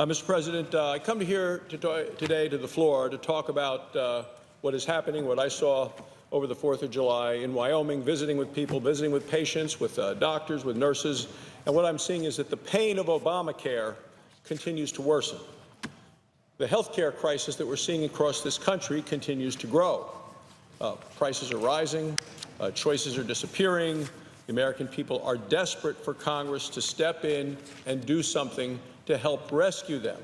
Mr. President, I come today to the floor to talk about what is happening, what I saw over the 4th of July in Wyoming, visiting with people, visiting with patients, with doctors, with nurses. And what I'm seeing is that the pain of Obamacare continues to worsen. The health care crisis that we're seeing across this country continues to grow. Prices are rising, choices are disappearing. The American people are desperate for Congress to step in and do something to help rescue them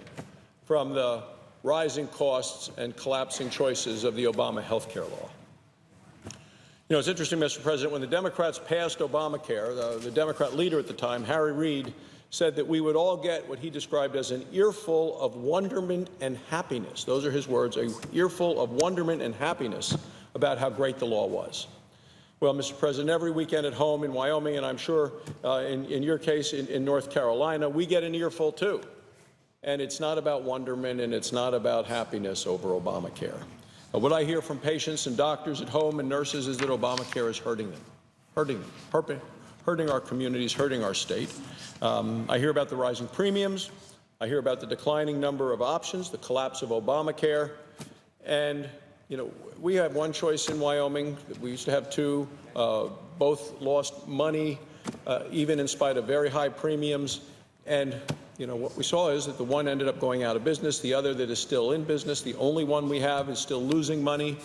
from the rising costs and collapsing choices of the Obama health care law. You know, it's interesting, Mr. President, when the Democrats passed Obamacare, the Democrat leader at the time, Harry Reid, said that we would all get what he described as an earful of wonderment and happiness. Those are his words, an earful of wonderment and happiness about how great the law was. Well, Mr. President, every weekend at home in Wyoming, and I'm sure in your case in North Carolina, we get an earful too. And it's not about wonderment and it's not about happiness over Obamacare. What I hear from patients and doctors at home and nurses is that Obamacare is hurting them, hurting our communities, hurting our state. I hear about the rising premiums. I hear about the declining number of options, the collapse of Obamacare. And, you know, we have one choice in Wyoming. We used to have two. Both lost money, even in spite of very high premiums. And, you know, what we saw is that the one ended up going out of business. The other that is still in business, the only one we have, is still losing money.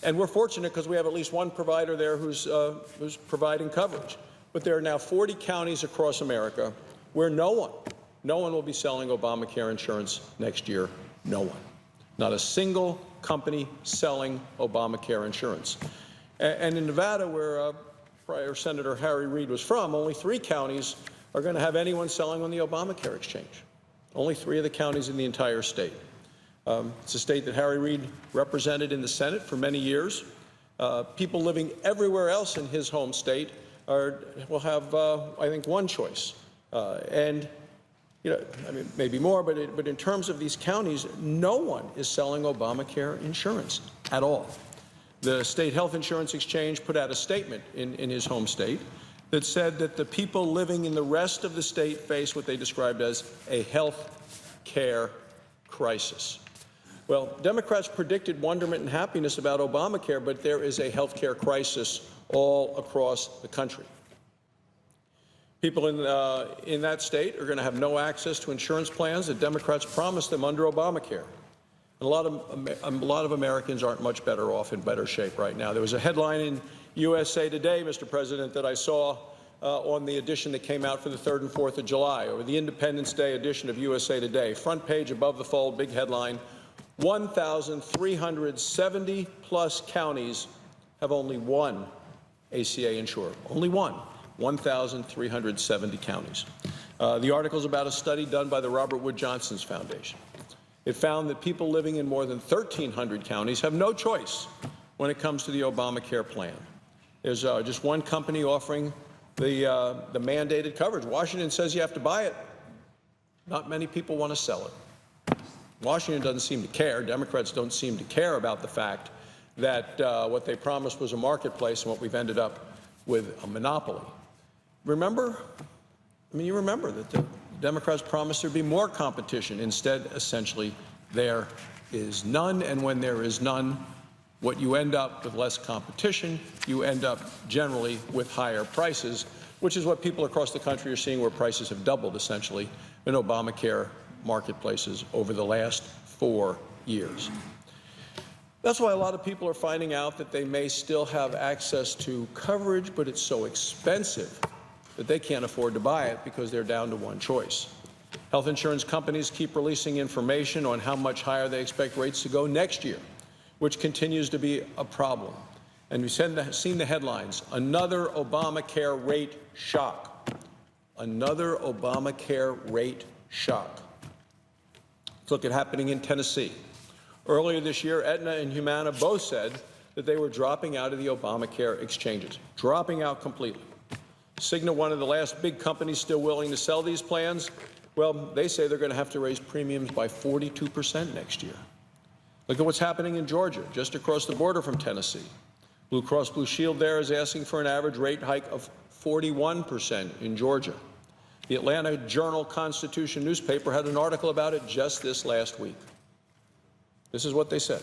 And we're fortunate because we have at least one provider there who's providing coverage. But there are now 40 counties across America where no one will be selling Obamacare insurance next year. No one. Not a single company selling Obamacare insurance. And in Nevada, where prior Senator Harry Reid was from, only 3 counties are going to have anyone selling on the Obamacare exchange. Only 3 of the counties in the entire state. It's a state that Harry Reid represented in the Senate for many years. People living everywhere else in his home state will have, I think, one choice. And, you know, I mean, maybe more, but in terms of these counties, no one is selling Obamacare insurance at all. The State Health Insurance Exchange put out a statement in his home state that said that the people living in the rest of the state face what they described as a health care crisis. Well, Democrats predicted wonderment and happiness about Obamacare, but there is a health care crisis all across the country. People in that state are going to have no access to insurance plans that Democrats promised them under Obamacare. And a lot of Americans aren't much better off, in better shape right now. There was a headline in USA Today, Mr. President, that I saw on the edition that came out for the 3rd and 4th of July, or the Independence Day edition of USA Today. Front page above the fold, big headline, 1,370 plus counties have only one ACA insurer. Only one. 1,370 counties. The article is about a study done by the Robert Wood Johnson's Foundation. It found that people living in more than 1,300 counties have no choice when it comes to the Obamacare plan. There's just one company offering the mandated coverage. Washington says you have to buy it. Not many people want to sell it. Washington doesn't seem to care. Democrats don't seem to care about the fact that what they promised was a marketplace and what we've ended up with a monopoly. Remember? I mean, you remember that the Democrats promised there'd be more competition. Instead, essentially, there is none. And when there is none, what you end up with less competition, you end up generally with higher prices, which is what people across the country are seeing, where prices have doubled, essentially, in Obamacare marketplaces over the last 4 years. That's why a lot of people are finding out that they may still have access to coverage, but it's so expensive that they can't afford to buy it because they're down to one choice. Health insurance companies keep releasing information on how much higher they expect rates to go next year, which continues to be a problem. And we've seen the headlines, another Obamacare rate shock. Another Obamacare rate shock. Let's look at happening in Tennessee. Earlier this year, Aetna and Humana both said that they were dropping out of the Obamacare exchanges, dropping out completely. Cigna, one of the last big companies still willing to sell these plans, well, they say they're going to have to raise premiums by 42% next year. Look at what's happening in Georgia, just across the border from Tennessee. Blue Cross Blue Shield there is asking for an average rate hike of 41% in Georgia. The Atlanta Journal-Constitution newspaper had an article about it just this last week. This is what they said.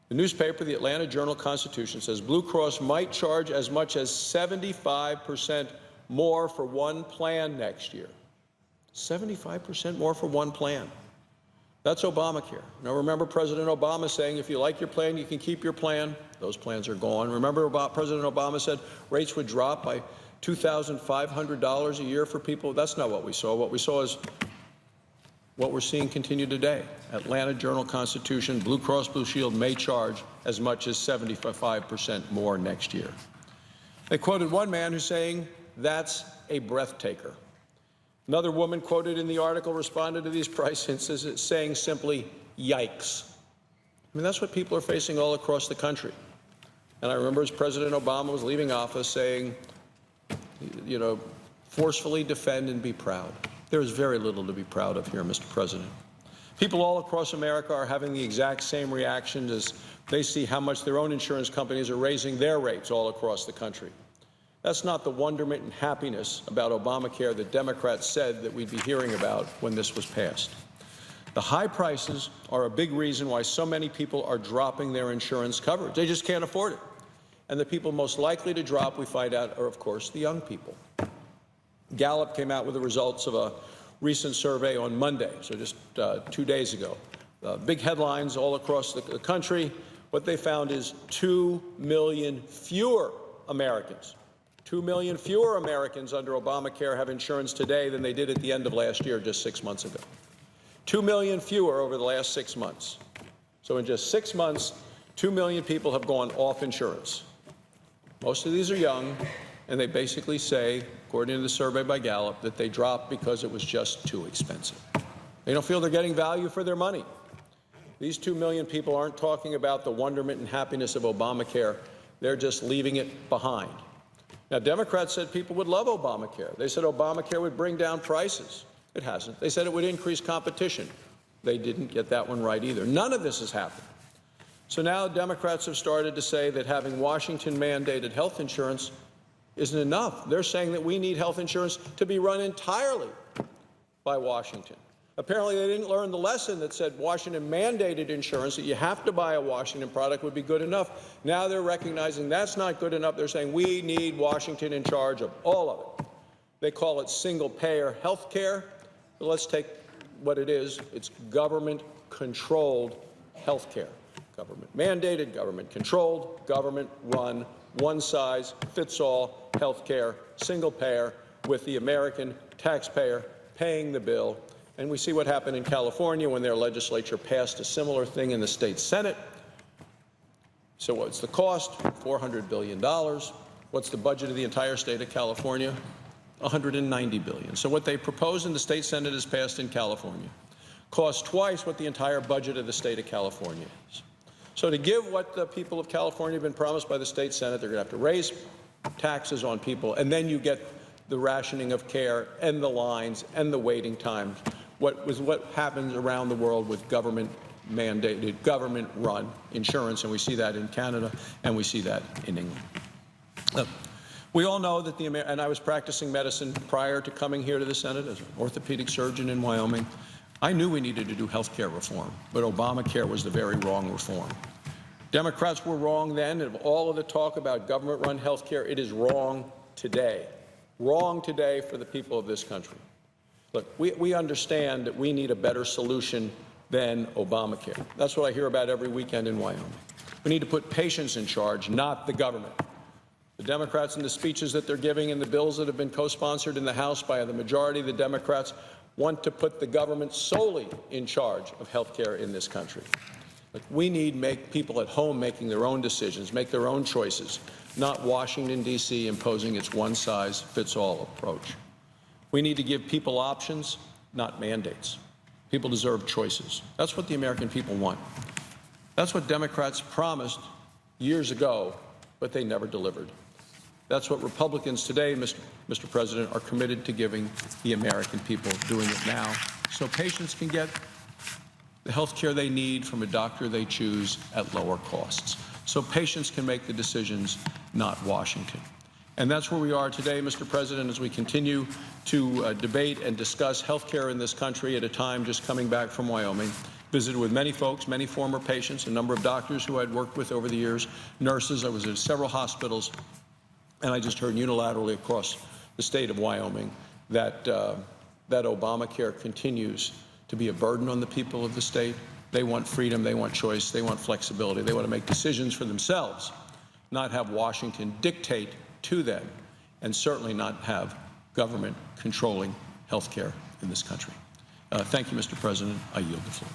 The newspaper, the Atlanta Journal-Constitution, says Blue Cross might charge as much as 75% more for one plan next year. 75% more for one plan. That's Obamacare. Now remember President Obama saying if you like your plan, you can keep your plan. Those plans are gone. Remember President Obama said rates would drop by $2,500 a year for people? That's not what we saw. What we saw is what we're seeing continue today. Atlanta Journal-Constitution, Blue Cross Blue Shield may charge as much as 75% more next year. They quoted one man who's saying that's a breath taker. Another woman quoted in the article responded to these price increases saying simply, yikes. I mean, that's what people are facing all across the country. And I remember as President Obama was leaving office saying, you know, forcefully defend and be proud. There is very little to be proud of here, Mr. President. People all across America are having the exact same reaction as they see how much their own insurance companies are raising their rates all across the country. That's not the wonderment and happiness about Obamacare that Democrats said that we'd be hearing about when this was passed. The high prices are a big reason why so many people are dropping their insurance coverage. They just can't afford it. And the people most likely to drop, we find out, are, of course, the young people. Gallup came out with the results of a recent survey on Monday, so just 2 days ago. Big headlines all across the country. What they found is 2 million fewer Americans. 2 million fewer Americans under Obamacare have insurance today than they did at the end of last year, just 6 months ago. 2 million fewer over the last 6 months. So in just 6 months, 2 million people have gone off insurance. Most of these are young, and they basically say, according to the survey by Gallup, that they dropped because it was just too expensive. They don't feel they're getting value for their money. These 2 million people aren't talking about the wonderment and happiness of Obamacare. They're just leaving it behind. Now, Democrats said people would love Obamacare. They said Obamacare would bring down prices. It hasn't. They said it would increase competition. They didn't get that one right either. None of this has happened. So now Democrats have started to say that having Washington-mandated health insurance isn't enough. They're saying that we need health insurance to be run entirely by Washington. Apparently, they didn't learn the lesson that said Washington-mandated insurance, that you have to buy a Washington product, would be good enough. Now they're recognizing that's not good enough. They're saying we need Washington in charge of all of it. They call it single-payer health care. But let's take what it is. It's government-controlled health care. Government-mandated, government-controlled, government-run, one-size-fits-all health care, single-payer, with the American taxpayer paying the bill. And we see what happened in California when their legislature passed a similar thing in the state Senate. So what's the cost? $400 billion. What's the budget of the entire state of California? $190 billion. So what they proposed in the state Senate is passed in California. Costs twice what the entire budget of the state of California is. So to give what the people of California have been promised by the state Senate, they're going to have to raise taxes on people, and then you get the rationing of care and the lines and the waiting times. What happens around the world with government-mandated, government-run insurance, and we see that in Canada, and we see that in England. Look, we all know that and I was practicing medicine prior to coming here to the Senate as an orthopedic surgeon in Wyoming. I knew we needed to do health care reform, but Obamacare was the very wrong reform. Democrats were wrong then, and of all of the talk about government-run health care, it is wrong today. Wrong today for the people of this country. Look, we understand that we need a better solution than Obamacare. That's what I hear about every weekend in Wyoming. We need to put patients in charge, not the government. The Democrats in the speeches that they're giving and the bills that have been co-sponsored in the House by the majority of the Democrats want to put the government solely in charge of health care in this country. Look, we need people at home making their own decisions, make their own choices, not Washington, D.C. imposing its one-size-fits-all approach. We need to give people options, not mandates. People deserve choices. That's what the American people want. That's what Democrats promised years ago, but they never delivered. That's what Republicans today, Mr. President, are committed to giving the American people, doing it now, so patients can get the health care they need from a doctor they choose at lower costs, so patients can make the decisions, not Washington. And that's where we are today, Mr. President, as we continue to debate and discuss health care in this country at a time just coming back from Wyoming. Visited with many folks, many former patients, a number of doctors who I'd worked with over the years, nurses. I was at several hospitals, and I just heard unilaterally across the state of Wyoming that that Obamacare continues to be a burden on the people of the state. They want freedom, they want choice, they want flexibility, they want to make decisions for themselves, not have Washington dictate to them, and certainly not have government controlling health care in this country. Thank you, Mr. President. I yield the floor.